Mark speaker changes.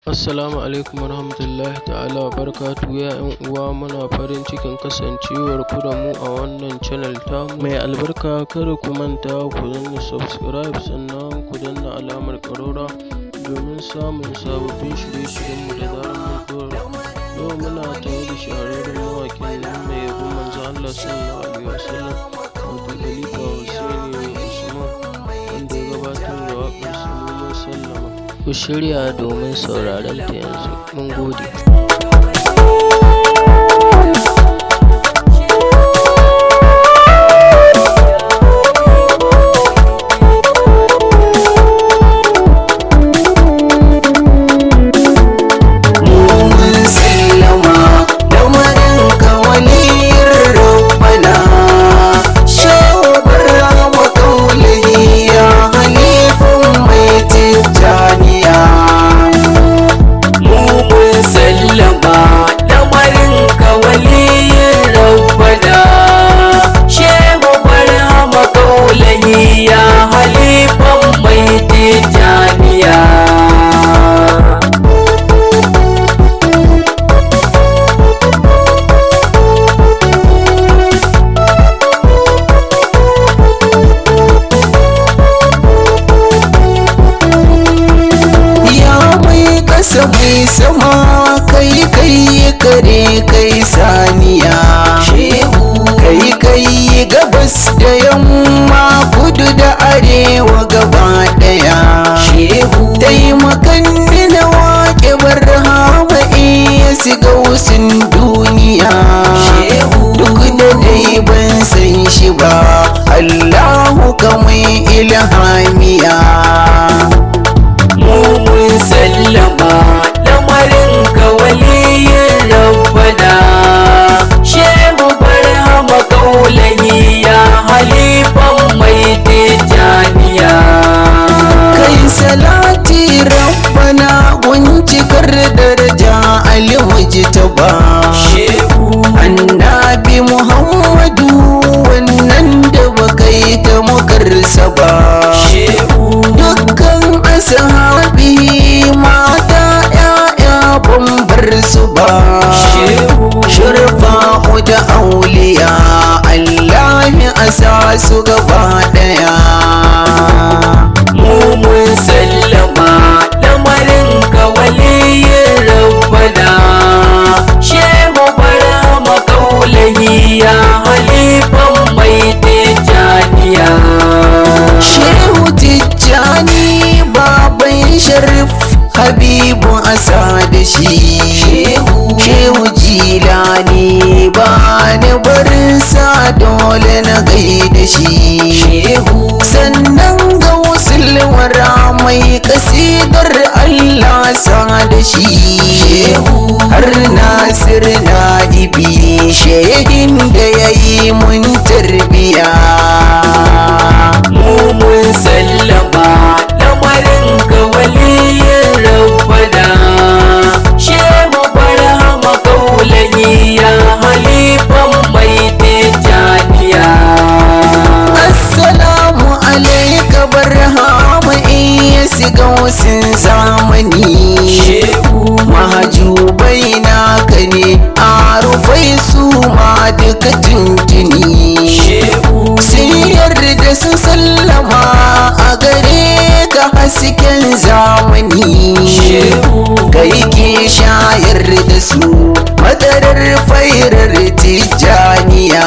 Speaker 1: Assalamu alaikum warahmatullahi ta'ala wa barakatuhu ya ƴan uwa, muna farin cikin kasancewar ku da mu a wannan channel tamu mai albarka. Kada ku manta ku danna subscribe sannan ku danna alamar ƙararrawa domin samun sababbin shirye-shiryen mu da zarar mun ɗora. Yau muna tare da shahararren mawaƙin nan mai yabon manzon Allah sallallahu alaihi wasallam, wato Khalifa Hussaini Usman, wanda ya gabatar da waƙar sa Mun Sallama. Ku shirya domin sauraron ta yanzu. Mun gode.
Speaker 2: Mai sama kai kare kai saniya, kai gabas da yamma kudu da arewa gaba daya. Taimakan ni na waƙe barhama iya siga wasun duniya, duk da dai ban san shi ba, Allahu kamai ilhamiya.
Speaker 3: Mun sallama lamarin ka waliyin rabbana, shehu barhama kaulahi ya halifan mai tijaniya.
Speaker 2: Kai salati rabbana gunjikar daraja almujtaba,
Speaker 3: shehu
Speaker 2: annabi Muhammadu wannan da bakai ta mukarsa ba.
Speaker 3: shehu
Speaker 2: dukkan ashabi mata ya'ya ban bar su ba. Shurfa'u da auliya Allah ya asa su gaba daya.
Speaker 3: Mun sallama lamarin ka waliyin rabbana, shehu barhama kaulahi ya halifan mai tijaniya.
Speaker 2: Shehu Tijjani baban Sharif Habibu asa da shi, Shehu Jilani ba ni barinsa dole na gaida shi. Sannan ga wara mai kasidar Allah sa da shi, har Nasir Na'ibi shehin da ya yi mun tarbiya.
Speaker 3: Mun sallama lamarin ka waliyin rabbana, shehu barhama kaulahi ya halifan mai tijaniya.
Speaker 2: Assalamu alaika barhama iya siga wasin zamani, mahajubai naka ne a rufai su ma duka tuntuni. Sun yarda sun sallama a gare ka hasken zamani, kai ke shayar da su madarar fairar tijaniya.